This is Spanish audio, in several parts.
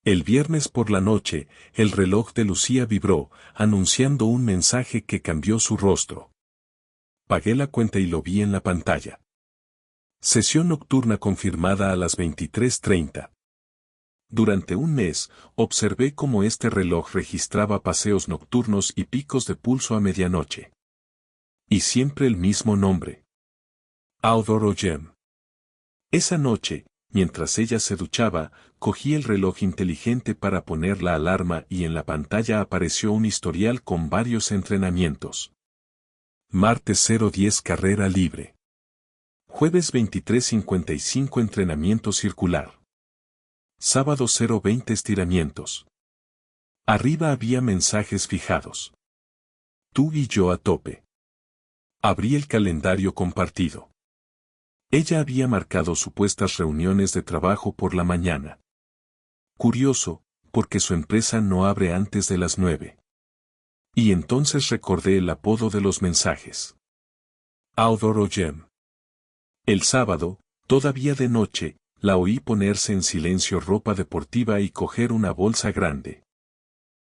El viernes por la noche, el reloj de Lucía vibró, anunciando un mensaje que cambió su rostro. Pagué la cuenta y lo vi en la pantalla. Sesión nocturna confirmada a las 23:30. Durante un mes, observé cómo este reloj registraba paseos nocturnos y picos de pulso a medianoche. Y siempre el mismo nombre. Audrey Jem. Esa noche, mientras ella se duchaba, cogí el reloj inteligente para poner la alarma y en la pantalla apareció un historial con varios entrenamientos. Martes 0:10 carrera libre. Jueves 23:55 entrenamiento circular. Sábado 0:20 estiramientos. Arriba había mensajes fijados. Tú y yo a tope. Abrí el calendario compartido. Ella había marcado supuestas reuniones de trabajo por la mañana. Curioso, porque su empresa no abre antes de las 9. Y entonces recordé el apodo de los mensajes. Audrey Jem. El sábado, todavía de noche, la oí ponerse en silencio ropa deportiva y coger una bolsa grande.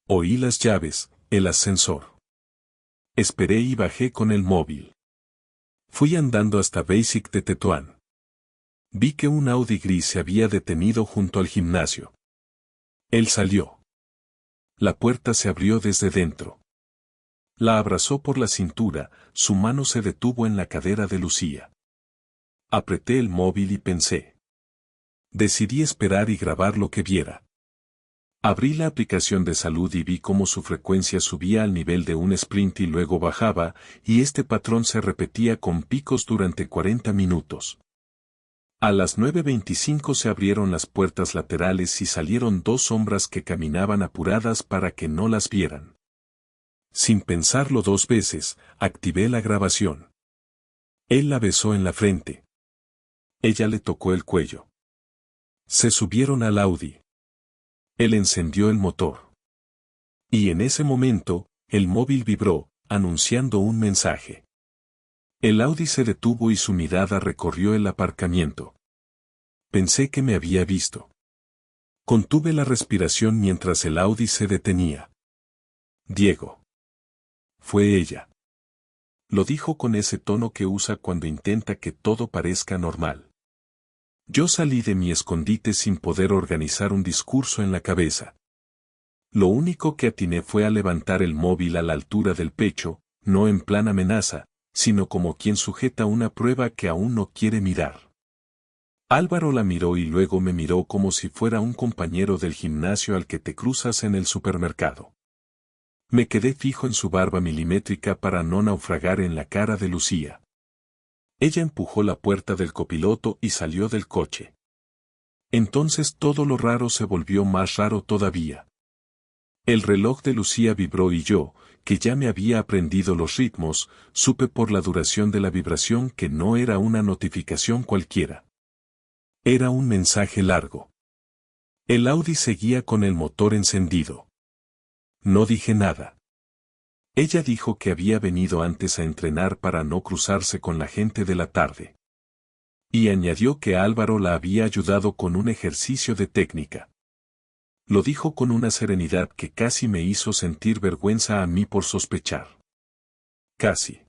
Oí las llaves, el ascensor. Esperé y bajé con el móvil. Fui andando hasta Basic de Tetuán. Vi que un Audi gris se había detenido junto al gimnasio. Él salió. La puerta se abrió desde dentro. La abrazó por la cintura, su mano se detuvo en la cadera de Lucía. Apreté el móvil y pensé. Decidí esperar y grabar lo que viera. Abrí la aplicación de salud y vi cómo su frecuencia subía al nivel de un sprint y luego bajaba, y este patrón se repetía con picos durante 40 minutos. A las 9:25 se abrieron las puertas laterales y salieron dos sombras que caminaban apuradas para que no las vieran. Sin pensarlo dos veces, activé la grabación. Él la besó en la frente. Ella le tocó el cuello. Se subieron al Audi. Él encendió el motor. Y en ese momento, el móvil vibró, anunciando un mensaje. El Audi se detuvo y su mirada recorrió el aparcamiento. Pensé que me había visto. Contuve la respiración mientras el Audi se detenía. Diego. Fue ella. Lo dijo con ese tono que usa cuando intenta que todo parezca normal. Yo salí de mi escondite sin poder organizar un discurso en la cabeza. Lo único que atiné fue a levantar el móvil a la altura del pecho, no en plan amenaza, sino como quien sujeta una prueba que aún no quiere mirar. Álvaro la miró y luego me miró como si fuera un compañero del gimnasio al que te cruzas en el supermercado. Me quedé fijo en su barba milimétrica para no naufragar en la cara de Lucía. Ella empujó la puerta del copiloto y salió del coche. Entonces todo lo raro se volvió más raro todavía. El reloj de Lucía vibró y yo, que ya me había aprendido los ritmos, supe por la duración de la vibración que no era una notificación cualquiera. Era un mensaje largo. El Audi seguía con el motor encendido. No dije nada. Ella dijo que había venido antes a entrenar para no cruzarse con la gente de la tarde. Y añadió que Álvaro la había ayudado con un ejercicio de técnica. Lo dijo con una serenidad que casi me hizo sentir vergüenza a mí por sospechar. Casi.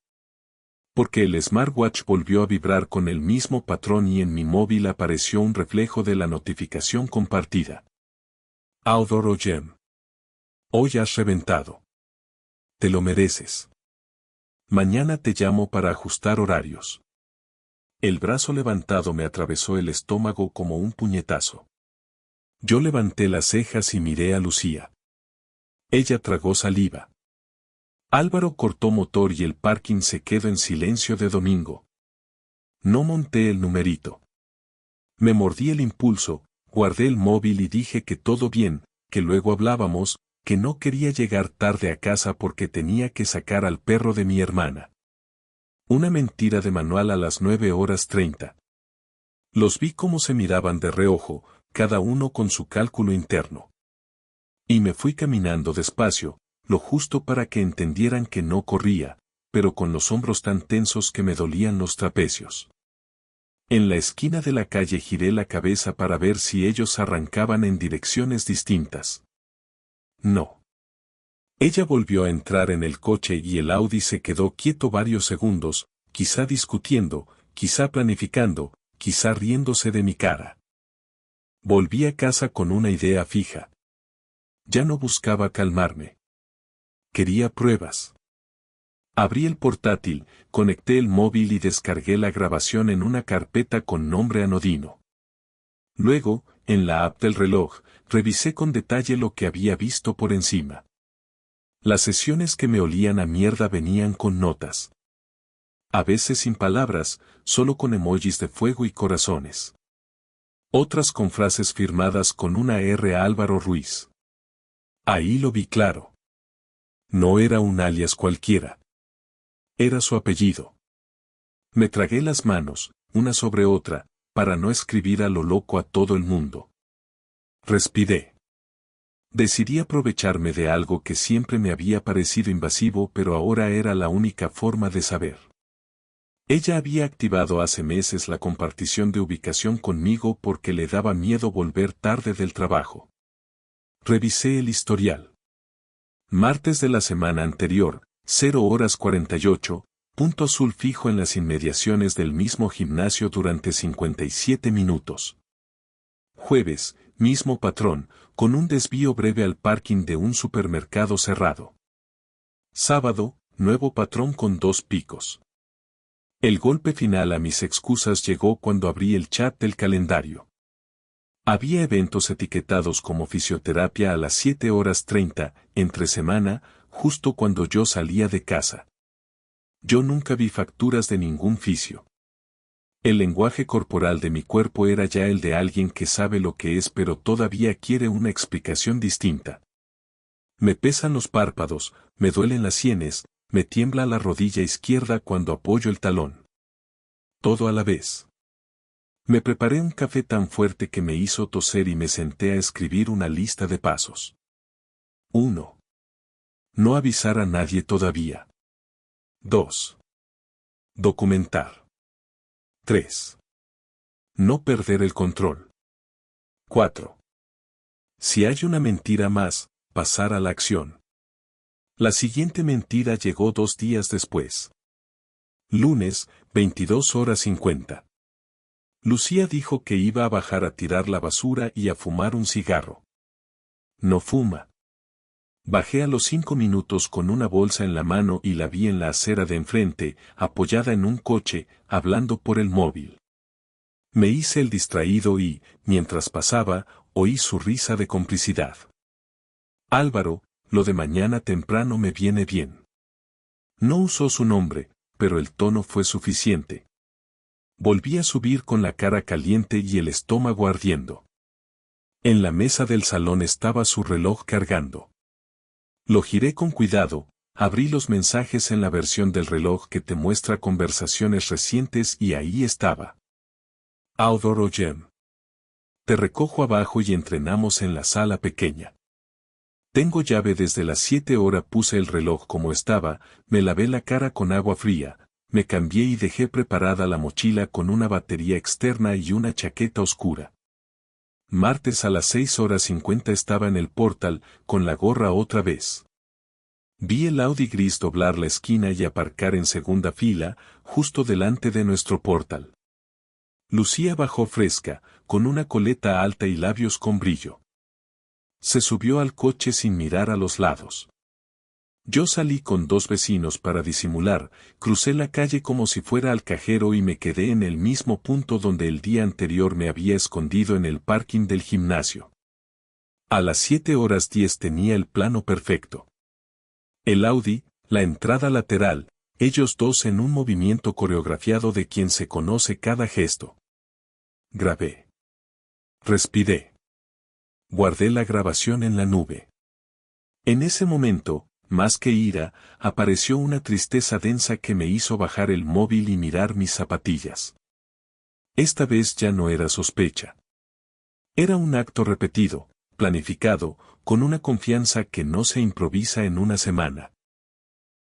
Porque el smartwatch volvió a vibrar con el mismo patrón y en mi móvil apareció un reflejo de la notificación compartida. Audrey Jem. Hoy has reventado. Te lo mereces. Mañana te llamo para ajustar horarios. El brazo levantado me atravesó el estómago como un puñetazo. Yo levanté las cejas y miré a Lucía. Ella tragó saliva. Álvaro cortó motor y el parking se quedó en silencio de domingo. No monté el numerito. Me mordí el impulso, guardé el móvil y dije que todo bien, que luego hablábamos, que no quería llegar tarde a casa porque tenía que sacar al perro de mi hermana. Una mentira de manual a las 9:30. Los vi cómo se miraban de reojo, cada uno con su cálculo interno. Y me fui caminando despacio, lo justo para que entendieran que no corría, pero con los hombros tan tensos que me dolían los trapecios. En la esquina de la calle giré la cabeza para ver si ellos arrancaban en direcciones distintas. No. Ella volvió a entrar en el coche y el Audi se quedó quieto varios segundos, quizá discutiendo, quizá planificando, quizá riéndose de mi cara. Volví a casa con una idea fija. Ya no buscaba calmarme. Quería pruebas. Abrí el portátil, conecté el móvil y descargué la grabación en una carpeta con nombre anodino. Luego, en la app del reloj, revisé con detalle lo que había visto por encima. Las sesiones que me olían a mierda venían con notas. A veces sin palabras, solo con emojis de fuego y corazones. Otras con frases firmadas con una R a Álvaro Ruiz. Ahí lo vi claro. No era un alias cualquiera. Era su apellido. Me tragué las manos, una sobre otra, para no escribir a lo loco a todo el mundo. Respiré. Decidí aprovecharme de algo que siempre me había parecido invasivo, pero ahora era la única forma de saber. Ella había activado hace meses la compartición de ubicación conmigo porque le daba miedo volver tarde del trabajo. Revisé el historial. Martes de la semana anterior, 0:48, punto azul fijo en las inmediaciones del mismo gimnasio durante 57 minutos. Jueves, mismo patrón, con un desvío breve al parking de un supermercado cerrado. Sábado, nuevo patrón con 2 picos. El golpe final a mis excusas llegó cuando abrí el chat del calendario. Había eventos etiquetados como fisioterapia a las 7:30, entre semana, justo cuando yo salía de casa. Yo nunca vi facturas de ningún fisio. El lenguaje corporal de mi cuerpo era ya el de alguien que sabe lo que es pero todavía quiere una explicación distinta. Me pesan los párpados, me duelen las sienes, me tiembla la rodilla izquierda cuando apoyo el talón. Todo a la vez. Me preparé un café tan fuerte que me hizo toser y me senté a escribir una lista de pasos. 1. No avisar a nadie todavía. 2. Documentar. 3. No perder el control. 4. Si hay una mentira más, pasar a la acción. La siguiente mentira llegó 2 días después. Lunes, 22:50. Lucía dijo que iba a bajar a tirar la basura y a fumar un cigarro. No fuma. Bajé a los 5 minutos con una bolsa en la mano y la vi en la acera de enfrente, apoyada en un coche, hablando por el móvil. Me hice el distraído y, mientras pasaba, oí su risa de complicidad. Álvaro, lo de mañana temprano me viene bien. No usó su nombre, pero el tono fue suficiente. Volví a subir con la cara caliente y el estómago ardiendo. En la mesa del salón estaba su reloj cargando. Lo giré con cuidado, abrí los mensajes en la versión del reloj que te muestra conversaciones recientes y ahí estaba. Adoro Gem. Te recojo abajo y entrenamos en la sala pequeña. Tengo llave desde las 7:00. Puse el reloj como estaba, me lavé la cara con agua fría, me cambié y dejé preparada la mochila con una batería externa y una chaqueta oscura. Martes a las 6:50 estaba en el portal, con la gorra otra vez. Vi el Audi gris doblar la esquina y aparcar en segunda fila, justo delante de nuestro portal. Lucía bajó fresca, con una coleta alta y labios con brillo. Se subió al coche sin mirar a los lados. Yo salí con 2 vecinos para disimular, crucé la calle como si fuera al cajero y me quedé en el mismo punto donde el día anterior me había escondido en el parking del gimnasio. A las 7:10 tenía el plano perfecto. El Audi, la entrada lateral, ellos dos en un movimiento coreografiado de quien se conoce cada gesto. Grabé. Respiré. Guardé la grabación en la nube. En ese momento, más que ira, apareció una tristeza densa que me hizo bajar el móvil y mirar mis zapatillas. Esta vez ya no era sospecha. Era un acto repetido, planificado, con una confianza que no se improvisa en una semana.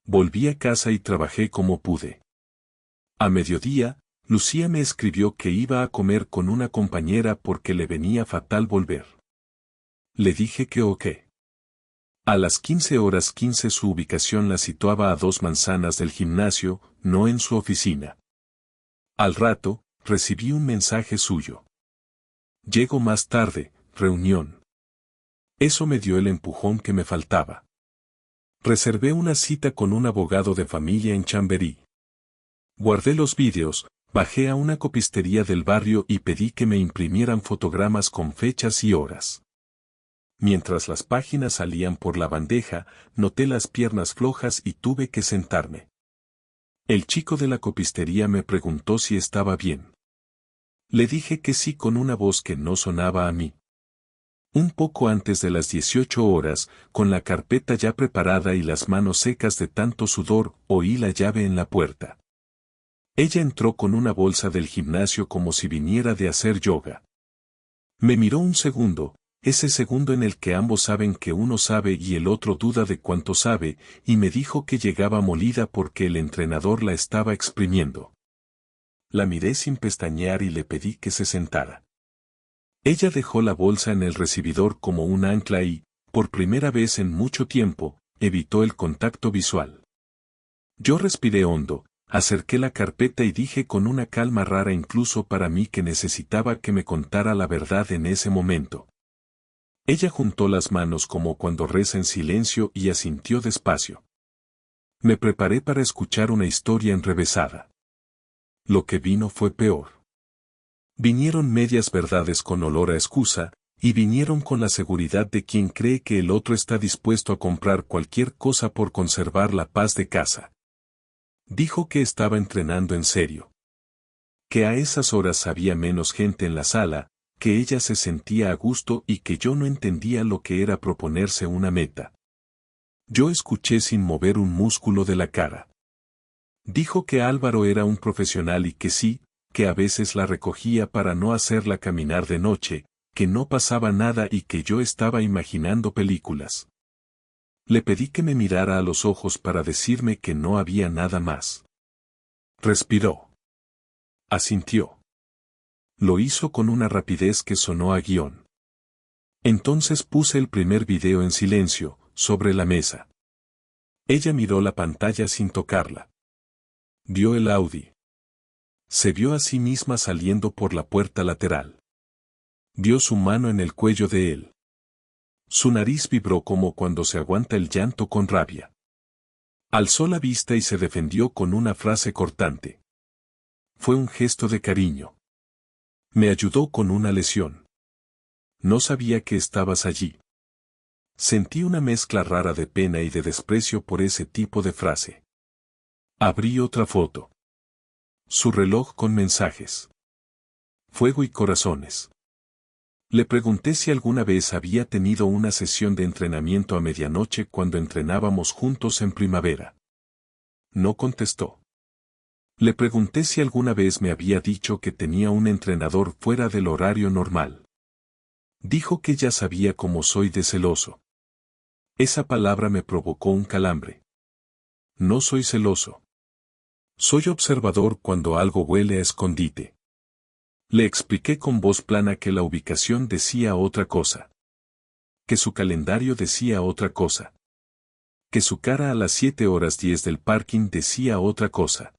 Volví a casa y trabajé como pude. A mediodía, Lucía me escribió que iba a comer con una compañera porque le venía fatal volver. Le dije que ok. A las 15:15 su ubicación la situaba a 2 manzanas del gimnasio, no en su oficina. Al rato, recibí un mensaje suyo. Llego más tarde, reunión. Eso me dio el empujón que me faltaba. Reservé una cita con un abogado de familia en Chamberí. Guardé los vídeos, bajé a una copistería del barrio y pedí que me imprimieran fotogramas con fechas y horas. Mientras las páginas salían por la bandeja, noté las piernas flojas y tuve que sentarme. El chico de la copistería me preguntó si estaba bien. Le dije que sí con una voz que no sonaba a mí. Un poco antes de las 18 horas, con la carpeta ya preparada y las manos secas de tanto sudor, oí la llave en la puerta. Ella entró con una bolsa del gimnasio como si viniera de hacer yoga. Me miró un segundo, ese segundo en el que ambos saben que uno sabe y el otro duda de cuánto sabe, y me dijo que llegaba molida porque el entrenador la estaba exprimiendo. La miré sin pestañear y le pedí que se sentara. Ella dejó la bolsa en el recibidor como un ancla y, por primera vez en mucho tiempo, evitó el contacto visual. Yo respiré hondo, acerqué la carpeta y dije con una calma rara incluso para mí que necesitaba que me contara la verdad en ese momento. Ella juntó las manos como cuando reza en silencio y asintió despacio. Me preparé para escuchar una historia enrevesada. Lo que vino fue peor. Vinieron medias verdades con olor a excusa, y vinieron con la seguridad de quien cree que el otro está dispuesto a comprar cualquier cosa por conservar la paz de casa. Dijo que estaba entrenando en serio. Que a esas horas había menos gente en la sala, que ella se sentía a gusto y que yo no entendía lo que era proponerse una meta. Yo escuché sin mover un músculo de la cara. Dijo que Álvaro era un profesional y que sí, que a veces la recogía para no hacerla caminar de noche, que no pasaba nada y que yo estaba imaginando películas. Le pedí que me mirara a los ojos para decirme que no había nada más. Respiró. Asintió. Lo hizo con una rapidez que sonó a guión. Entonces puse el primer video en silencio, sobre la mesa. Ella miró la pantalla sin tocarla. Vio el Audi. Se vio a sí misma saliendo por la puerta lateral. Vio su mano en el cuello de él. Su nariz vibró como cuando se aguanta el llanto con rabia. Alzó la vista y se defendió con una frase cortante. Fue un gesto de cariño. Me ayudó con una lesión. No sabía que estabas allí. Sentí una mezcla rara de pena y de desprecio por ese tipo de frase. Abrí otra foto. Su reloj con mensajes. Fuego y corazones. Le pregunté si alguna vez había tenido una sesión de entrenamiento a medianoche cuando entrenábamos juntos en primavera. No contestó. Le pregunté si alguna vez me había dicho que tenía un entrenador fuera del horario normal. Dijo que ya sabía cómo soy de celoso. Esa palabra me provocó un calambre. No soy celoso. Soy observador cuando algo huele a escondite. Le expliqué con voz plana que la ubicación decía otra cosa. Que su calendario decía otra cosa. Que su cara a las 7:10 del parking decía otra cosa.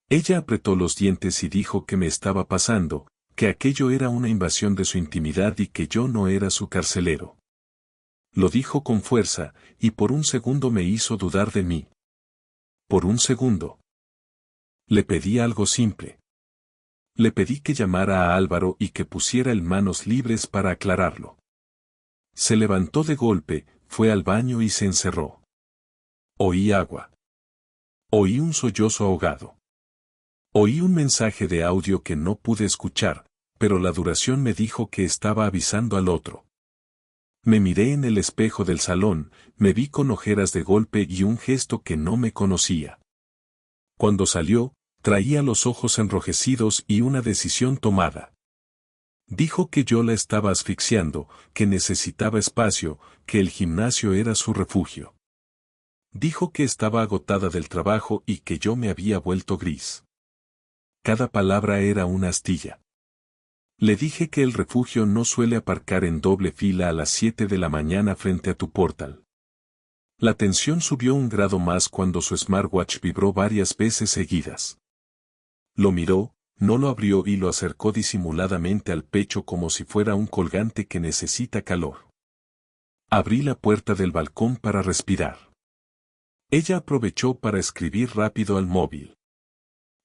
Ella apretó los dientes y dijo que me estaba pasando, que aquello era una invasión de su intimidad y que yo no era su carcelero. Lo dijo con fuerza, y por un segundo me hizo dudar de mí. Por un segundo. Le pedí algo simple. Le pedí que llamara a Álvaro y que pusiera el manos libres para aclararlo. Se levantó de golpe, fue al baño y se encerró. Oí agua. Oí un sollozo ahogado. Oí un mensaje de audio que no pude escuchar, pero la duración me dijo que estaba avisando al otro. Me miré en el espejo del salón, me vi con ojeras de golpe y un gesto que no me conocía. Cuando salió, traía los ojos enrojecidos y una decisión tomada. Dijo que yo la estaba asfixiando, que necesitaba espacio, que el gimnasio era su refugio. Dijo que estaba agotada del trabajo y que yo me había vuelto gris. cada palabra era una astilla. Le dije que el refugio no suele aparcar en doble fila a las 7 de la mañana frente a tu portal. La tensión subió un grado más cuando su smartwatch vibró varias veces seguidas. Lo miró, no lo abrió y lo acercó disimuladamente al pecho como si fuera un colgante que necesita calor. Abrí la puerta del balcón para respirar. Ella aprovechó para escribir rápido al móvil.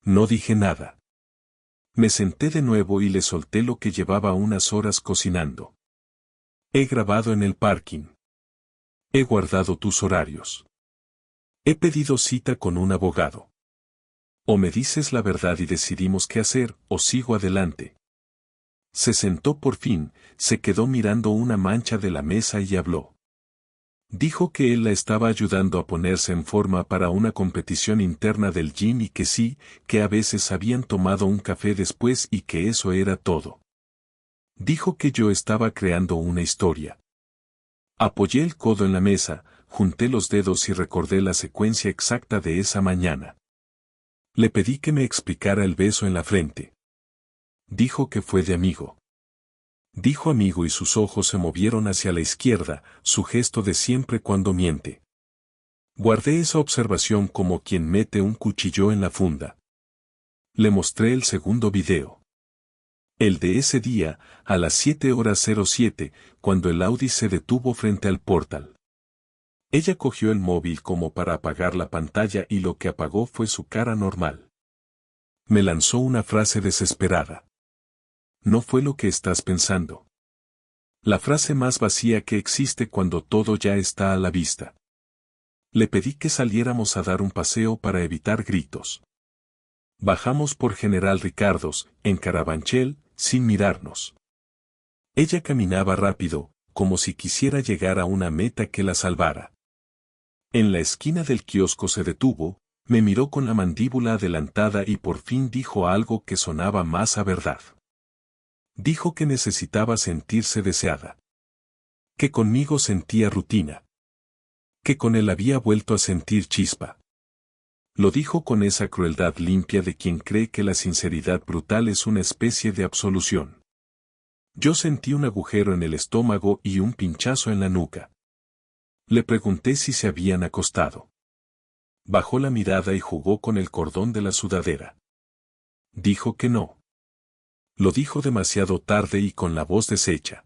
No dije nada. Me senté de nuevo y le solté lo que llevaba unas horas cocinando. He grabado en el parking. He guardado tus horarios. He pedido cita con un abogado. O me dices la verdad y decidimos qué hacer, o sigo adelante. Se sentó por fin, se quedó mirando una mancha de la mesa y habló. Dijo que él la estaba ayudando a ponerse en forma para una competición interna del gym y que sí, que a veces habían tomado un café después y que eso era todo. Dijo que yo estaba creando una historia. Apoyé el codo en la mesa, junté los dedos y recordé la secuencia exacta de esa mañana. Le pedí que me explicara el beso en la frente. Dijo que fue de amigo. Dijo amigo y sus ojos se movieron hacia la izquierda, su gesto de siempre cuando miente. Guardé esa observación como quien mete un cuchillo en la funda. Le mostré el segundo video. El de ese día, a las 7:07, cuando el Audi se detuvo frente al portal. Ella cogió el móvil como para apagar la pantalla y lo que apagó fue su cara normal. Me lanzó una frase desesperada. No fue lo que estás pensando. La frase más vacía que existe cuando todo ya está a la vista. Le pedí que saliéramos a dar un paseo para evitar gritos. Bajamos por General Ricardos, en Carabanchel, sin mirarnos. Ella caminaba rápido, como si quisiera llegar a una meta que la salvara. En la esquina del kiosco se detuvo, me miró con la mandíbula adelantada y por fin dijo algo que sonaba más a verdad. Dijo que necesitaba sentirse deseada. Que conmigo sentía rutina. Que con él había vuelto a sentir chispa. Lo dijo con esa crueldad limpia de quien cree que la sinceridad brutal es una especie de absolución. Yo sentí un agujero en el estómago y un pinchazo en la nuca. Le pregunté si se habían acostado. Bajó la mirada y jugó con el cordón de la sudadera. Dijo que no. Lo dijo demasiado tarde y con la voz deshecha.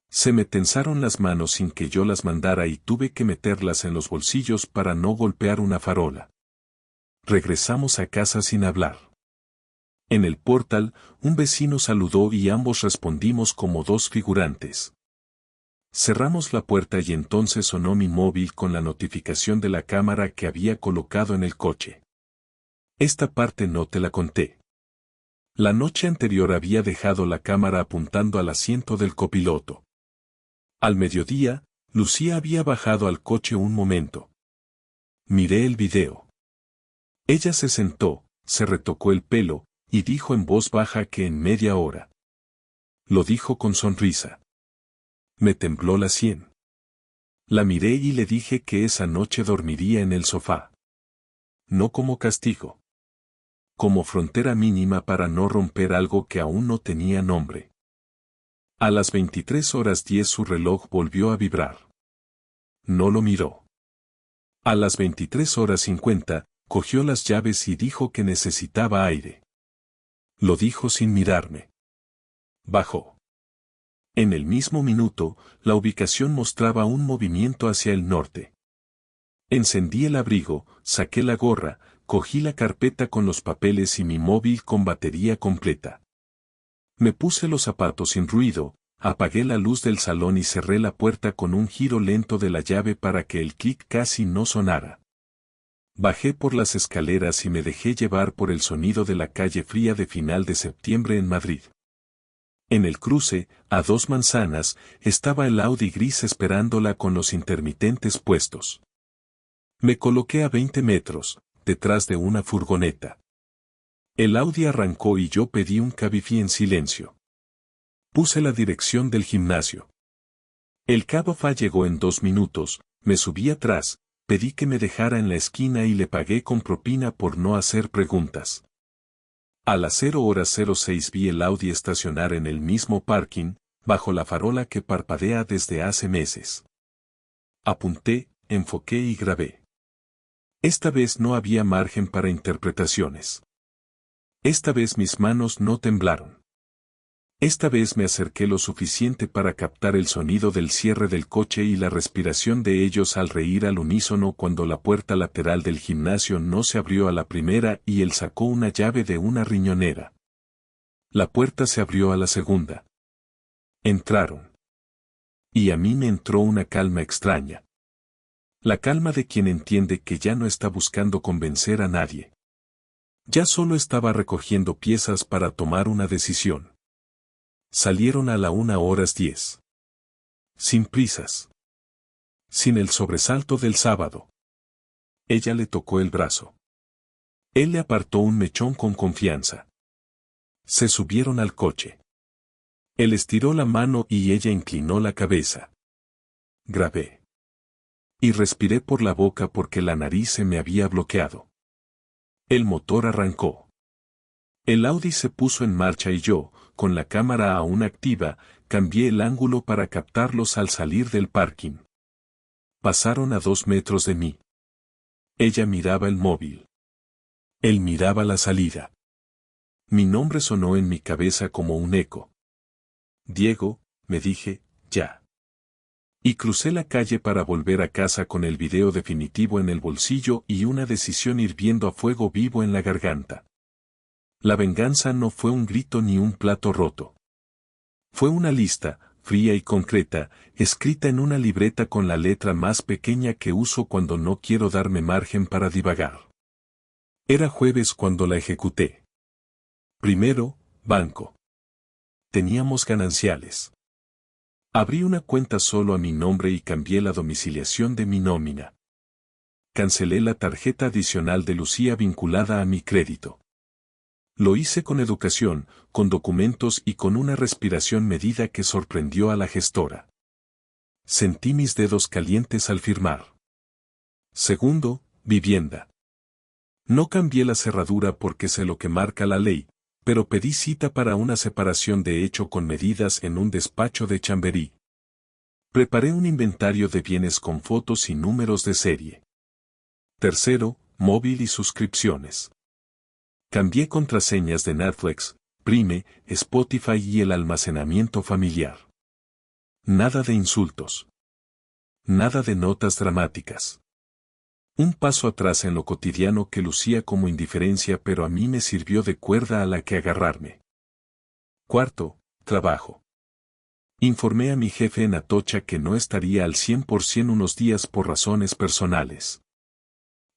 Se me tensaron las manos sin que yo las mandara y tuve que meterlas en los bolsillos para no golpear una farola. Regresamos a casa sin hablar. En el portal, un vecino saludó y ambos respondimos como dos figurantes. Cerramos la puerta y entonces sonó mi móvil con la notificación de la cámara que había colocado en el coche. Esta parte no te la conté. La noche anterior había dejado la cámara apuntando al asiento del copiloto. Al mediodía, Lucía había bajado al coche un momento. Miré el video. Ella se sentó, se retocó el pelo, y dijo en voz baja que en media hora. Lo dijo con sonrisa. Me tembló la sien. La miré y le dije que esa noche dormiría en el sofá. No como castigo. Como frontera mínima para no romper algo que aún no tenía nombre. A las 23:10 su reloj volvió a vibrar. No lo miró. A las 23:50, cogió las llaves y dijo que necesitaba aire. Lo dijo sin mirarme. Bajó. En el mismo minuto, la ubicación mostraba un movimiento hacia el norte. Encendí el abrigo, saqué la gorra, cogí la carpeta con los papeles y mi móvil con batería completa. Me puse los zapatos sin ruido, apagué la luz del salón y cerré la puerta con un giro lento de la llave para que el clic casi no sonara. Bajé por las escaleras y me dejé llevar por el sonido de la calle fría de final de septiembre en Madrid. En el cruce, a 2 manzanas, estaba el Audi gris esperándola con los intermitentes puestos. Me coloqué a 20 metros, detrás de una furgoneta. El Audi arrancó y yo pedí un Cabify en silencio. Puse la dirección del gimnasio. El Cabify llegó en 2 minutos, me subí atrás, pedí que me dejara en la esquina y le pagué con propina por no hacer preguntas. A las 0:06 vi el Audi estacionar en el mismo parking, bajo la farola que parpadea desde hace meses. Apunté, enfoqué y grabé. Esta vez no había margen para interpretaciones. Esta vez mis manos no temblaron. Esta vez me acerqué lo suficiente para captar el sonido del cierre del coche y la respiración de ellos al reír al unísono cuando la puerta lateral del gimnasio no se abrió a la primera y él sacó una llave de una riñonera. La puerta se abrió a la segunda. Entraron. Y a mí me entró una calma extraña. La calma de quien entiende que ya no está buscando convencer a nadie. Ya solo estaba recogiendo piezas para tomar una decisión. Salieron a la 1:10. Sin prisas. Sin el sobresalto del sábado. Ella le tocó el brazo. Él le apartó un mechón con confianza. Se subieron al coche. Él estiró la mano y ella inclinó la cabeza. Grabé. Y respiré por la boca porque la nariz se me había bloqueado. El motor arrancó. El Audi se puso en marcha y yo, con la cámara aún activa, cambié el ángulo para captarlos al salir del parking. Pasaron a 2 metros de mí. Ella miraba el móvil. Él miraba la salida. Mi nombre sonó en mi cabeza como un eco. Diego, me dije, ya. Y crucé la calle para volver a casa con el video definitivo en el bolsillo y una decisión hirviendo a fuego vivo en la garganta. La venganza no fue un grito ni un plato roto. Fue una lista, fría y concreta, escrita en una libreta con la letra más pequeña que uso cuando no quiero darme margen para divagar. Era jueves cuando la ejecuté. Primero, banco. Teníamos gananciales. Abrí una cuenta solo a mi nombre y cambié la domiciliación de mi nómina. Cancelé la tarjeta adicional de Lucía vinculada a mi crédito. Lo hice con educación, con documentos y con una respiración medida que sorprendió a la gestora. Sentí mis dedos calientes al firmar. Segundo, vivienda. No cambié la cerradura porque sé lo que marca la ley, pero pedí cita para una separación de hecho con medidas en un despacho de Chamberí. Preparé un inventario de bienes con fotos y números de serie. Tercero, móvil y suscripciones. Cambié contraseñas de Netflix, Prime, Spotify y el almacenamiento familiar. Nada de insultos. Nada de notas dramáticas. Un paso atrás en lo cotidiano que lucía como indiferencia pero a mí me sirvió de cuerda a la que agarrarme. Cuarto, trabajo. Informé a mi jefe en Atocha que no estaría al 100% unos días por razones personales.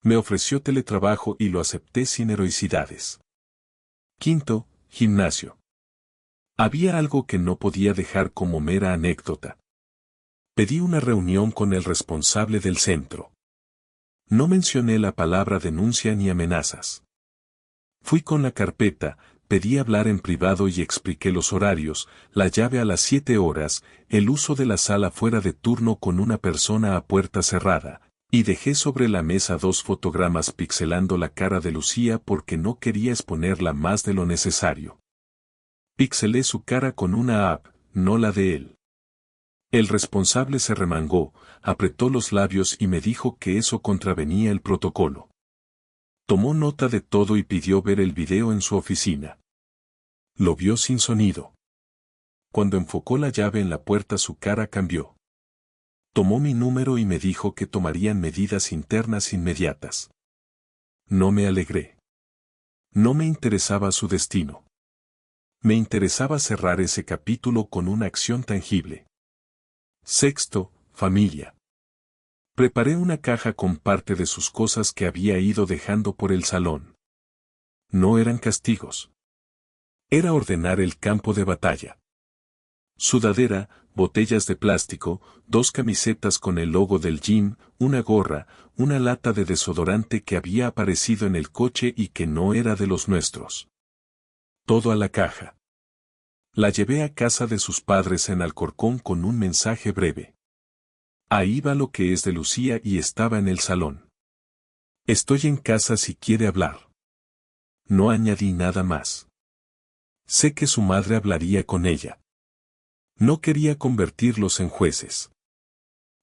Me ofreció teletrabajo y lo acepté sin heroicidades. Quinto, gimnasio. Había algo que no podía dejar como mera anécdota. Pedí una reunión con el responsable del centro. No mencioné la palabra denuncia ni amenazas. Fui con la carpeta, pedí hablar en privado y expliqué los horarios, la llave a las 7 horas, el uso de la sala fuera de turno con una persona a puerta cerrada, y dejé sobre la mesa 2 fotogramas pixelando la cara de Lucía porque no quería exponerla más de lo necesario. Pixelé su cara con una app, no la de él. El responsable se remangó, apretó los labios y me dijo que eso contravenía el protocolo. Tomó nota de todo y pidió ver el video en su oficina. Lo vio sin sonido. Cuando enfocó la llave en la puerta su cara cambió. Tomó mi número y me dijo que tomarían medidas internas inmediatas. No me alegré. No me interesaba su destino. Me interesaba cerrar ese capítulo con una acción tangible. Sexto, familia. Preparé una caja con parte de sus cosas que había ido dejando por el salón. No eran castigos. Era ordenar el campo de batalla. Sudadera, botellas de plástico, 2 camisetas con el logo del gym, una gorra, una lata de desodorante que había aparecido en el coche y que no era de los nuestros. Todo a la caja. La llevé a casa de sus padres en Alcorcón con un mensaje breve. Ahí va lo que es de Lucía y estaba en el salón. Estoy en casa si quiere hablar. No añadí nada más. Sé que su madre hablaría con ella. No quería convertirlos en jueces.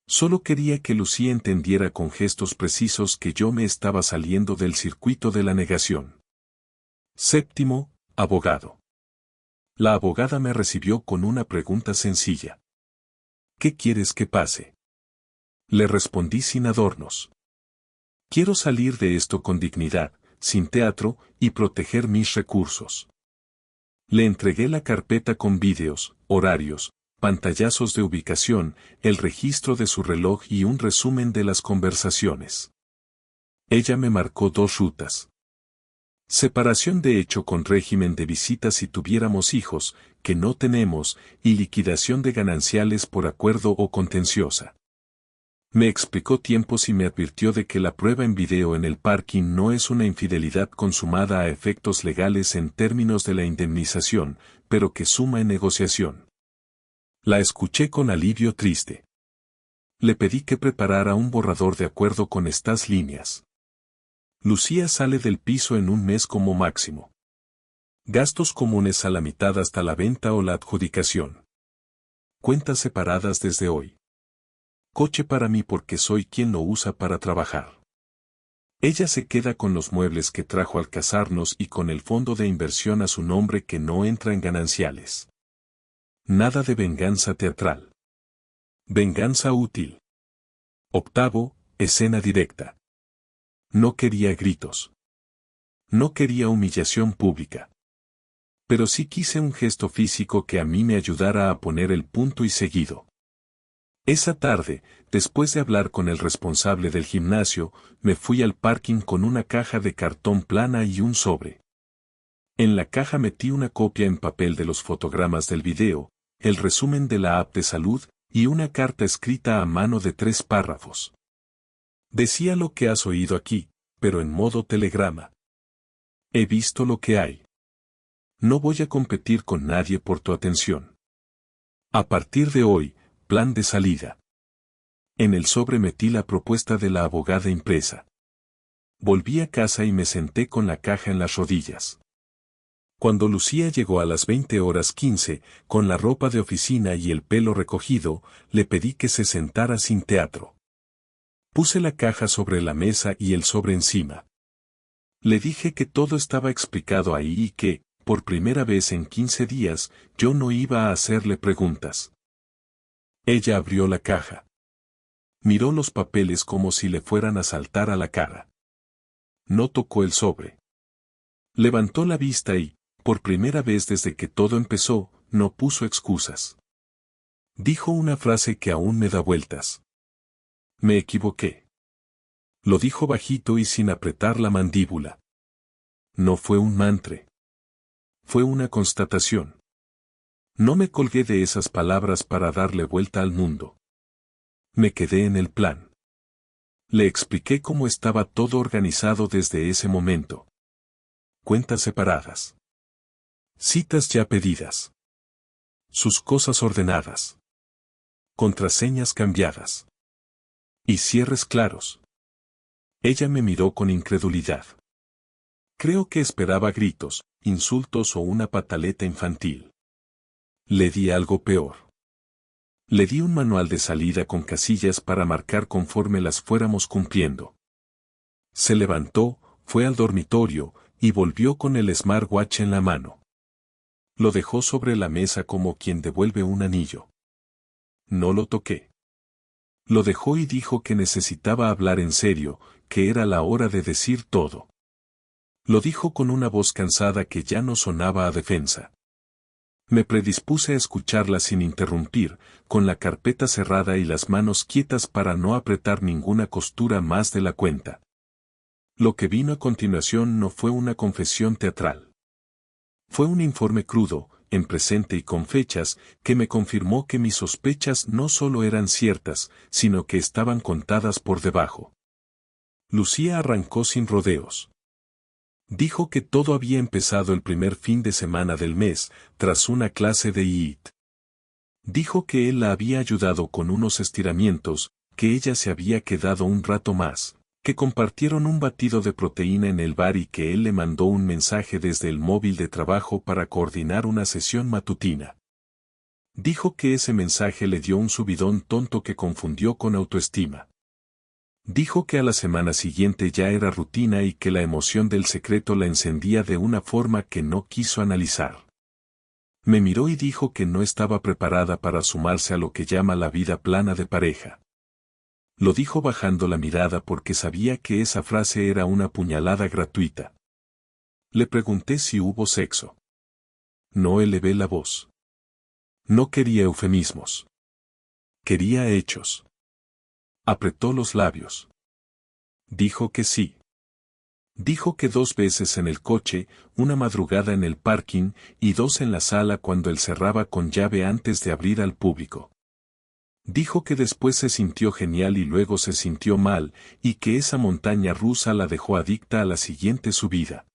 Solo quería que Lucía entendiera con gestos precisos que yo me estaba saliendo del circuito de la negación. Séptimo, abogado. La abogada me recibió con una pregunta sencilla. ¿Qué quieres que pase? Le respondí sin adornos. Quiero salir de esto con dignidad, sin teatro, y proteger mis recursos. Le entregué la carpeta con vídeos, horarios, pantallazos de ubicación, el registro de su reloj y un resumen de las conversaciones. Ella me marcó 2 rutas. Separación de hecho con régimen de visitas si tuviéramos hijos, que no tenemos, y liquidación de gananciales por acuerdo o contenciosa. Me explicó tiempos y me advirtió de que la prueba en video en el parking no es una infidelidad consumada a efectos legales en términos de la indemnización, pero que suma en negociación. La escuché con alivio triste. Le pedí que preparara un borrador de acuerdo con estas líneas. Lucía sale del piso en un mes como máximo. Gastos comunes a la mitad hasta la venta o la adjudicación. Cuentas separadas desde hoy. Coche para mí porque soy quien lo usa para trabajar. Ella se queda con los muebles que trajo al casarnos y con el fondo de inversión a su nombre que no entra en gananciales. Nada de venganza teatral. Venganza útil. Octavo, escena directa. No quería gritos. No quería humillación pública. Pero sí quise un gesto físico que a mí me ayudara a poner el punto y seguido. Esa tarde, después de hablar con el responsable del gimnasio, me fui al parking con una caja de cartón plana y un sobre. En la caja metí una copia en papel de los fotogramas del video, el resumen de la app de salud y una carta escrita a mano de 3 párrafos. Decía lo que has oído aquí, pero en modo telegrama. He visto lo que hay. No voy a competir con nadie por tu atención. A partir de hoy, plan de salida. En el sobre metí la propuesta de la abogada impresa. Volví a casa y me senté con la caja en las rodillas. Cuando Lucía llegó a las 20:15, con la ropa de oficina y el pelo recogido, le pedí que se sentara sin teatro. Puse la caja sobre la mesa y el sobre encima. Le dije que todo estaba explicado ahí y que, por primera vez en 15 días, yo no iba a hacerle preguntas. Ella abrió la caja. Miró los papeles como si le fueran a saltar a la cara. No tocó el sobre. Levantó la vista y, por primera vez desde que todo empezó, no puso excusas. Dijo una frase que aún me da vueltas. Me equivoqué. Lo dijo bajito y sin apretar la mandíbula. No fue un mantra. Fue una constatación. No me colgué de esas palabras para darle vuelta al mundo. Me quedé en el plan. Le expliqué cómo estaba todo organizado desde ese momento. Cuentas separadas. Citas ya pedidas. Sus cosas ordenadas. Contraseñas cambiadas. Y cierres claros. Ella me miró con incredulidad. Creo que esperaba gritos, insultos o una pataleta infantil. Le di algo peor. Le di un manual de salida con casillas para marcar conforme las fuéramos cumpliendo. Se levantó, fue al dormitorio, y volvió con el smartwatch en la mano. Lo dejó sobre la mesa como quien devuelve un anillo. No lo toqué. Lo dejó y dijo que necesitaba hablar en serio, que era la hora de decir todo. Lo dijo con una voz cansada que ya no sonaba a defensa. Me predispuse a escucharla sin interrumpir, con la carpeta cerrada y las manos quietas para no apretar ninguna costura más de la cuenta. Lo que vino a continuación no fue una confesión teatral. Fue un informe crudo, en presente y con fechas, que me confirmó que mis sospechas no solo eran ciertas, sino que estaban contadas por debajo. Lucía arrancó sin rodeos. Dijo que todo había empezado el primer fin de semana del mes, tras una clase de IIT. Dijo que él la había ayudado con unos estiramientos, que ella se había quedado un rato más, Que compartieron un batido de proteína en el bar y que él le mandó un mensaje desde el móvil de trabajo para coordinar una sesión matutina. Dijo que ese mensaje le dio un subidón tonto que confundió con autoestima. Dijo que a la semana siguiente ya era rutina y que la emoción del secreto la encendía de una forma que no quiso analizar. Me miró y dijo que no estaba preparada para sumarse a lo que llama la vida plana de pareja. Lo dijo bajando la mirada porque sabía que esa frase era una puñalada gratuita. Le pregunté si hubo sexo. No elevé la voz. No quería eufemismos. Quería hechos. Apretó los labios. Dijo que sí. Dijo que 2 veces en el coche, una madrugada en el parking y 2 en la sala cuando él cerraba con llave antes de abrir al público. Dijo que después se sintió genial y luego se sintió mal, y que esa montaña rusa la dejó adicta a la siguiente subida.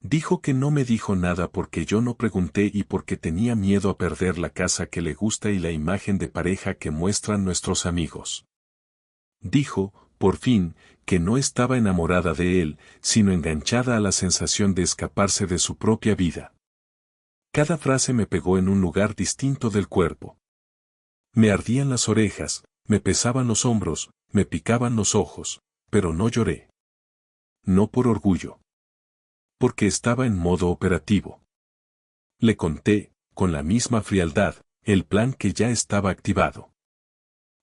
Dijo que no me dijo nada porque yo no pregunté y porque tenía miedo a perder la casa que le gusta y la imagen de pareja que muestran nuestros amigos. Dijo, por fin, que no estaba enamorada de él, sino enganchada a la sensación de escaparse de su propia vida. Cada frase me pegó en un lugar distinto del cuerpo. Me ardían las orejas, me pesaban los hombros, me picaban los ojos, pero no lloré. No por orgullo. Porque estaba en modo operativo. Le conté, con la misma frialdad, el plan que ya estaba activado.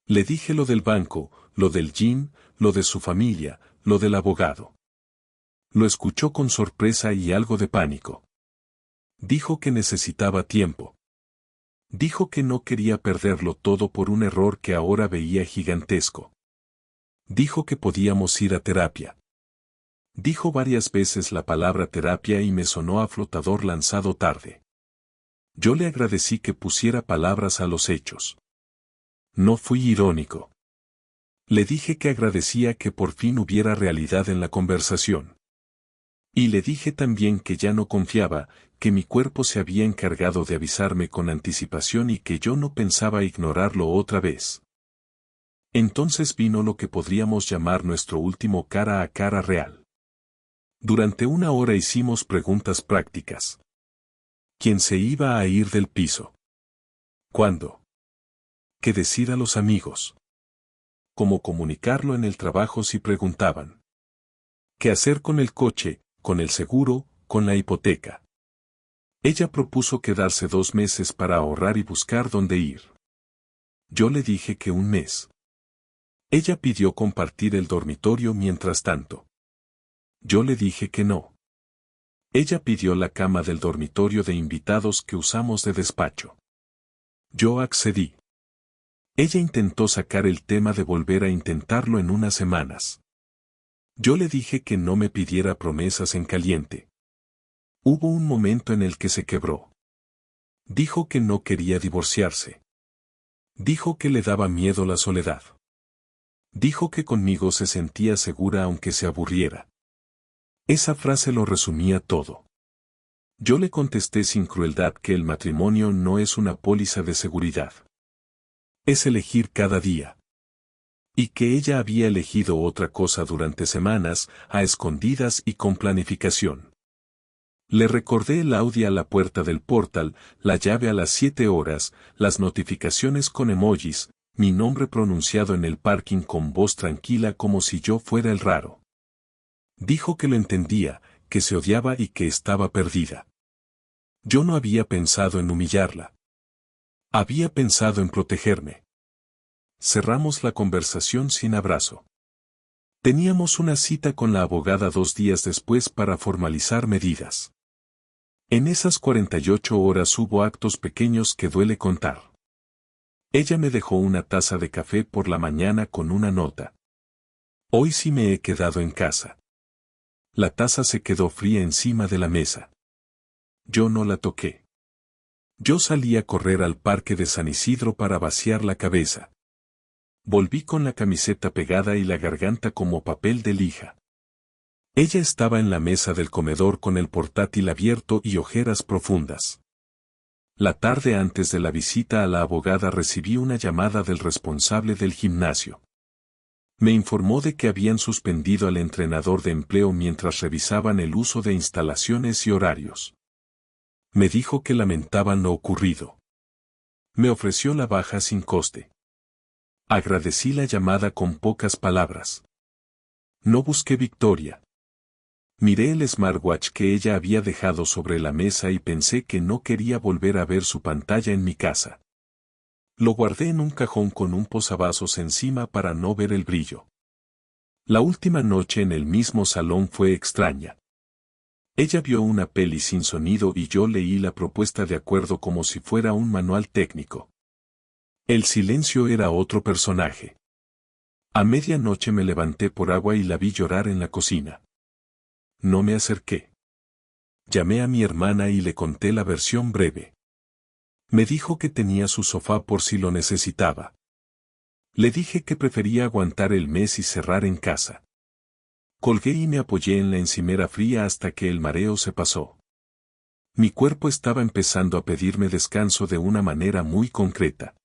Le dije lo del banco, lo del gym, lo de su familia, lo del abogado. Lo escuchó con sorpresa y algo de pánico. Dijo que necesitaba tiempo. Dijo que no quería perderlo todo por un error que ahora veía gigantesco. Dijo que podíamos ir a terapia. Dijo varias veces la palabra terapia y me sonó a flotador lanzado tarde. Yo le agradecí que pusiera palabras a los hechos. No fui irónico. Le dije que agradecía que por fin hubiera realidad en la conversación. Y le dije también que ya no confiaba, que mi cuerpo se había encargado de avisarme con anticipación y que yo no pensaba ignorarlo otra vez. Entonces vino lo que podríamos llamar nuestro último cara a cara real. Durante 1 hora hicimos preguntas prácticas. ¿Quién se iba a ir del piso? ¿Cuándo? ¿Qué decir a los amigos? ¿Cómo comunicarlo en el trabajo si preguntaban? ¿Qué hacer con el coche, con el seguro, con la hipoteca? Ella propuso quedarse 2 meses para ahorrar y buscar dónde ir. Yo le dije que 1 mes. Ella pidió compartir el dormitorio mientras tanto. Yo le dije que no. Ella pidió la cama del dormitorio de invitados que usamos de despacho. Yo accedí. Ella intentó sacar el tema de volver a intentarlo en unas semanas. Yo le dije que no me pidiera promesas en caliente. Hubo un momento en el que se quebró. Dijo que no quería divorciarse. Dijo que le daba miedo la soledad. Dijo que conmigo se sentía segura aunque se aburriera. Esa frase lo resumía todo. Yo le contesté sin crueldad que el matrimonio no es una póliza de seguridad. Es elegir cada día. Y que ella había elegido otra cosa durante semanas, a escondidas y con planificación. Le recordé el Audi a la puerta del portal, la llave a las 7 horas, las notificaciones con emojis, mi nombre pronunciado en el parking con voz tranquila como si yo fuera el raro. Dijo que lo entendía, que se odiaba y que estaba perdida. Yo no había pensado en humillarla. Había pensado en protegerme. Cerramos la conversación sin abrazo. Teníamos una cita con la abogada 2 días después para formalizar medidas. En esas 48 horas hubo actos pequeños que duele contar. Ella me dejó una taza de café por la mañana con una nota. Hoy sí me he quedado en casa. La taza se quedó fría encima de la mesa. Yo no la toqué. Yo salí a correr al parque de San Isidro para vaciar la cabeza. Volví con la camiseta pegada y la garganta como papel de lija. Ella estaba en la mesa del comedor con el portátil abierto y ojeras profundas. La tarde antes de la visita a la abogada recibí una llamada del responsable del gimnasio. Me informó de que habían suspendido al entrenador de empleo mientras revisaban el uso de instalaciones y horarios. Me dijo que lamentaban lo ocurrido. Me ofreció la baja sin coste. Agradecí la llamada con pocas palabras. No busqué victoria. Miré el smartwatch que ella había dejado sobre la mesa y pensé que no quería volver a ver su pantalla en mi casa. Lo guardé en un cajón con un posavasos encima para no ver el brillo. La última noche en el mismo salón fue extraña. Ella vio una peli sin sonido y yo leí la propuesta de acuerdo como si fuera un manual técnico. El silencio era otro personaje. A medianoche me levanté por agua y la vi llorar en la cocina. No me acerqué. Llamé a mi hermana y le conté la versión breve. Me dijo que tenía su sofá por si lo necesitaba. Le dije que prefería aguantar el mes y cerrar en casa. Colgué y me apoyé en la encimera fría hasta que el mareo se pasó. Mi cuerpo estaba empezando a pedirme descanso de una manera muy concreta.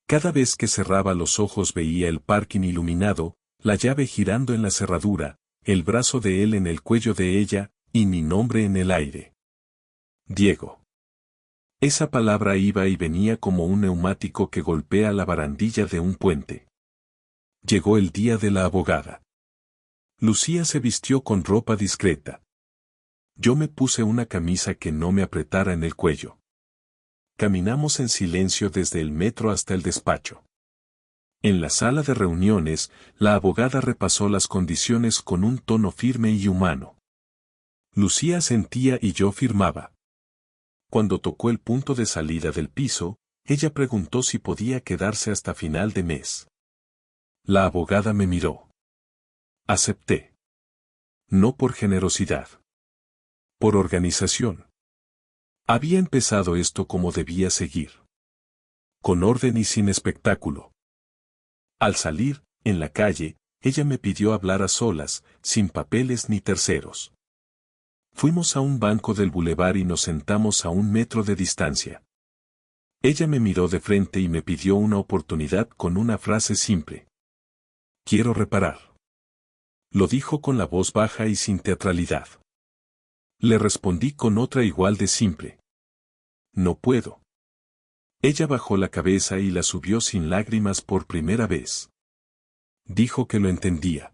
Cada vez que cerraba los ojos veía el parking iluminado, la llave girando en la cerradura, el brazo de él en el cuello de ella, y mi nombre en el aire. Diego. Esa palabra iba y venía como un neumático que golpea la barandilla de un puente. Llegó el día de la abogada. Lucía se vistió con ropa discreta. Yo me puse una camisa que no me apretara en el cuello. Caminamos en silencio desde el metro hasta el despacho. En la sala de reuniones, la abogada repasó las condiciones con un tono firme y humano. Lucía asentía y yo firmaba. Cuando tocó el punto de salida del piso, ella preguntó si podía quedarse hasta final de mes. La abogada me miró. Acepté. No por generosidad. Por organización. Había empezado esto como debía seguir. Con orden y sin espectáculo. Al salir, en la calle, ella me pidió hablar a solas, sin papeles ni terceros. Fuimos a un banco del bulevar y nos sentamos a 1 metro de distancia. Ella me miró de frente y me pidió una oportunidad con una frase simple. Quiero reparar. Lo dijo con la voz baja y sin teatralidad. Le respondí con otra igual de simple. No puedo. Ella bajó la cabeza y la subió sin lágrimas por primera vez. Dijo que lo entendía.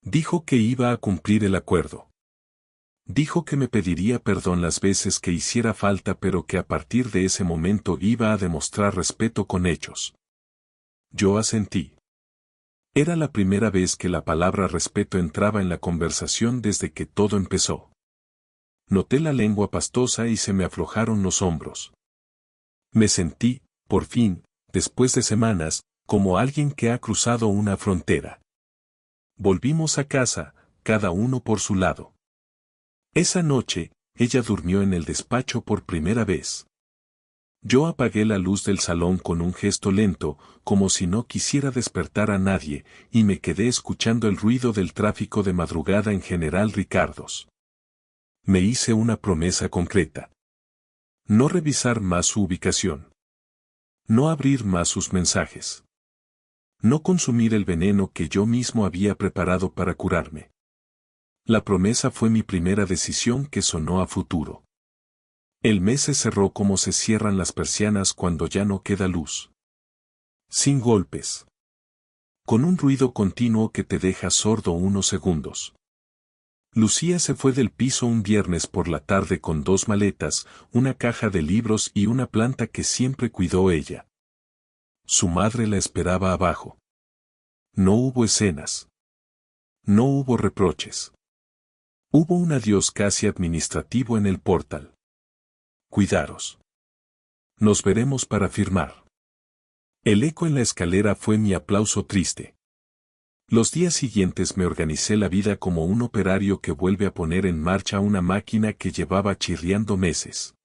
Dijo que iba a cumplir el acuerdo. Dijo que me pediría perdón las veces que hiciera falta, pero que a partir de ese momento iba a demostrar respeto con hechos. Yo asentí. Era la primera vez que la palabra respeto entraba en la conversación desde que todo empezó. Noté la lengua pastosa y se me aflojaron los hombros. Me sentí, por fin, después de semanas, como alguien que ha cruzado una frontera. Volvimos a casa, cada uno por su lado. Esa noche, ella durmió en el despacho por primera vez. Yo apagué la luz del salón con un gesto lento, como si no quisiera despertar a nadie, y me quedé escuchando el ruido del tráfico de madrugada en General Ricardos. Me hice una promesa concreta. No revisar más su ubicación. No abrir más sus mensajes. No consumir el veneno que yo mismo había preparado para curarme. La promesa fue mi primera decisión que sonó a futuro. El mes se cerró como se cierran las persianas cuando ya no queda luz. Sin golpes. Con un ruido continuo que te deja sordo unos segundos. Lucía se fue del piso un viernes por la tarde con 2 maletas, una caja de libros y una planta que siempre cuidó ella. Su madre la esperaba abajo. No hubo escenas. No hubo reproches. Hubo un adiós casi administrativo en el portal. Cuidaros. Nos veremos para firmar. El eco en la escalera fue mi aplauso triste. Los días siguientes me organicé la vida como un operario que vuelve a poner en marcha una máquina que llevaba chirriando meses.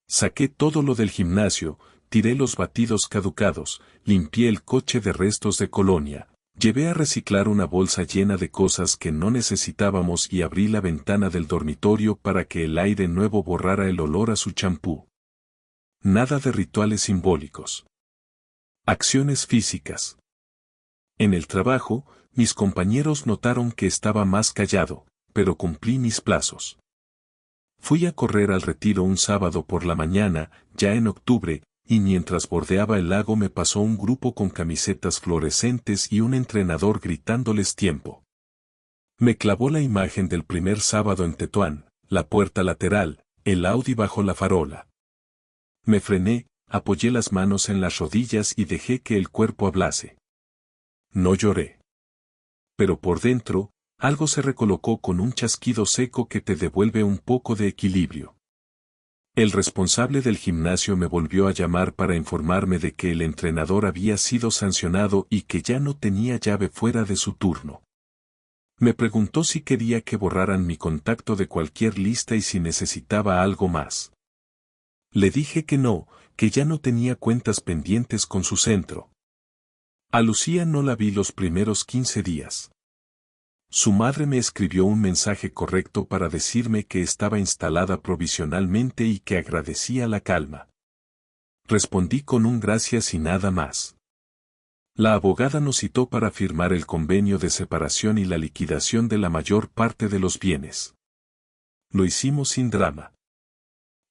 Saqué todo lo del gimnasio, tiré los batidos caducados, limpié el coche de restos de colonia, llevé a reciclar una bolsa llena de cosas que no necesitábamos y abrí la ventana del dormitorio para que el aire nuevo borrara el olor a su champú. Nada de rituales simbólicos. Acciones físicas. En el trabajo, mis compañeros notaron que estaba más callado, pero cumplí mis plazos. Fui a correr al retiro un sábado por la mañana, ya en octubre, y mientras bordeaba el lago me pasó un grupo con camisetas fluorescentes y un entrenador gritándoles tiempo. Me clavó la imagen del primer sábado en Tetuán, la puerta lateral, el Audi bajo la farola. Me frené, apoyé las manos en las rodillas y dejé que el cuerpo hablase. No lloré. Pero por dentro, algo se recolocó con un chasquido seco que te devuelve un poco de equilibrio. El responsable del gimnasio me volvió a llamar para informarme de que el entrenador había sido sancionado y que ya no tenía llave fuera de su turno. Me preguntó si quería que borraran mi contacto de cualquier lista y si necesitaba algo más. Le dije que no, que ya no tenía cuentas pendientes con su centro. A Lucía no la vi los primeros 15 días. Su madre me escribió un mensaje correcto para decirme que estaba instalada provisionalmente y que agradecía la calma. Respondí con un gracias y nada más. La abogada nos citó para firmar el convenio de separación y la liquidación de la mayor parte de los bienes. Lo hicimos sin drama.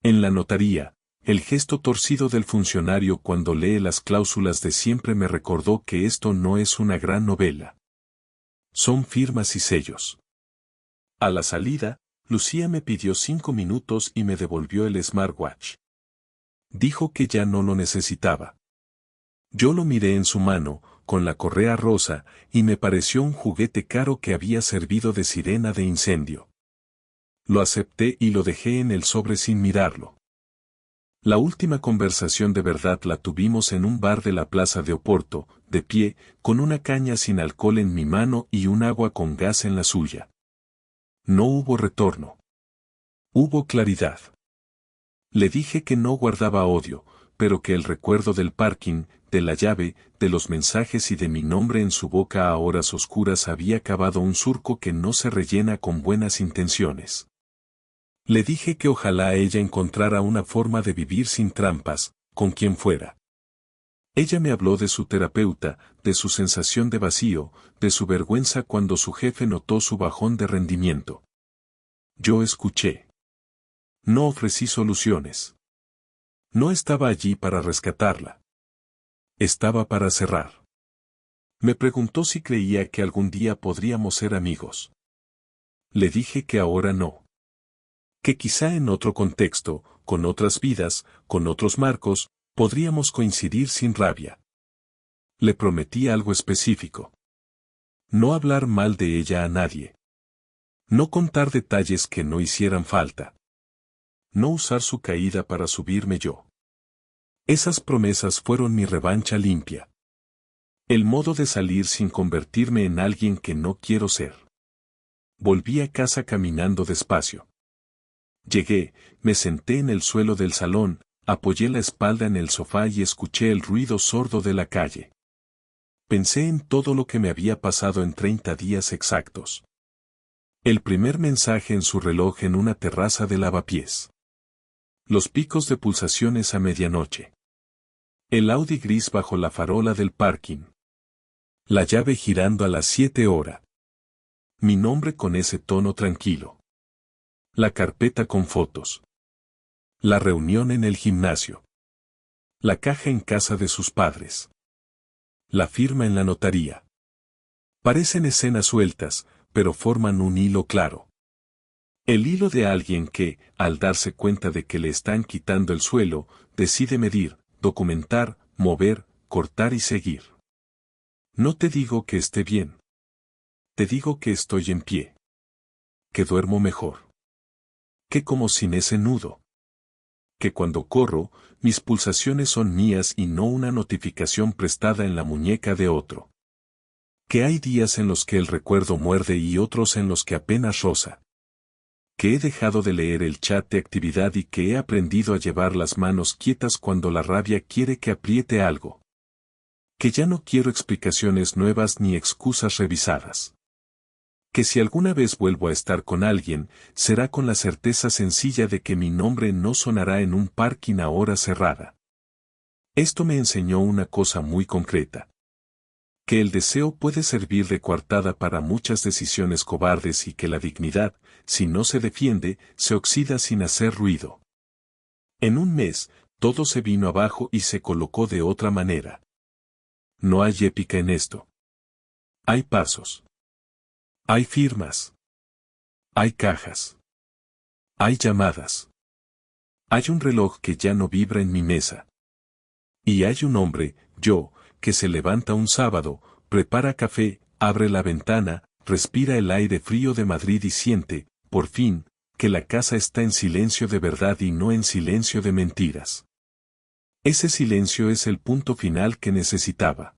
En la notaría, el gesto torcido del funcionario cuando lee las cláusulas de siempre me recordó que esto no es una gran novela. Son firmas y sellos. A la salida, Lucía me pidió 5 minutos y me devolvió el smartwatch. Dijo que ya no lo necesitaba. Yo lo miré en su mano, con la correa rosa, y me pareció un juguete caro que había servido de sirena de incendio. Lo acepté y lo dejé en el sobre sin mirarlo. La última conversación de verdad la tuvimos en un bar de la plaza de Oporto, de pie, con una caña sin alcohol en mi mano y un agua con gas en la suya. No hubo retorno. Hubo claridad. Le dije que no guardaba odio, pero que el recuerdo del parking, de la llave, de los mensajes y de mi nombre en su boca a horas oscuras había cavado un surco que no se rellena con buenas intenciones. Le dije que ojalá ella encontrara una forma de vivir sin trampas, con quien fuera. Ella me habló de su terapeuta, de su sensación de vacío, de su vergüenza cuando su jefe notó su bajón de rendimiento. Yo escuché. No ofrecí soluciones. No estaba allí para rescatarla. Estaba para cerrar. Me preguntó si creía que algún día podríamos ser amigos. Le dije que ahora no. Que quizá en otro contexto, con otras vidas, con otros marcos, podríamos coincidir sin rabia. Le prometí algo específico. No hablar mal de ella a nadie. No contar detalles que no hicieran falta. No usar su caída para subirme yo. Esas promesas fueron mi revancha limpia. El modo de salir sin convertirme en alguien que no quiero ser. Volví a casa caminando despacio. Llegué, me senté en el suelo del salón, apoyé la espalda en el sofá y escuché el ruido sordo de la calle. Pensé en todo lo que me había pasado en 30 días exactos. El primer mensaje en su reloj en una terraza de lavapiés. Los picos de pulsaciones a medianoche. El Audi gris bajo la farola del parking. La llave girando a las 7 horas. Mi nombre con ese tono tranquilo. La carpeta con fotos. La reunión en el gimnasio. La caja en casa de sus padres. La firma en la notaría. Parecen escenas sueltas, pero forman un hilo claro. El hilo de alguien que, al darse cuenta de que le están quitando el suelo, decide medir, documentar, mover, cortar y seguir. No te digo que esté bien. Te digo que estoy en pie. Que duermo mejor. Que como sin ese nudo. Que cuando corro, mis pulsaciones son mías y no una notificación prestada en la muñeca de otro. Que hay días en los que el recuerdo muerde y otros en los que apenas roza. Que he dejado de leer el chat de actividad y que he aprendido a llevar las manos quietas cuando la rabia quiere que apriete algo. Que ya no quiero explicaciones nuevas ni excusas revisadas. Que si alguna vez vuelvo a estar con alguien, será con la certeza sencilla de que mi nombre no sonará en un parking a hora cerrada. Esto me enseñó una cosa muy concreta. Que el deseo puede servir de coartada para muchas decisiones cobardes y que la dignidad, si no se defiende, se oxida sin hacer ruido. En un mes, todo se vino abajo y se colocó de otra manera. No hay épica en esto. Hay pasos. Hay firmas. Hay cajas. Hay llamadas. Hay un reloj que ya no vibra en mi mesa. Y hay un hombre, yo, que se levanta un sábado, prepara café, abre la ventana, respira el aire frío de Madrid y siente, por fin, que la casa está en silencio de verdad y no en silencio de mentiras. Ese silencio es el punto final que necesitaba.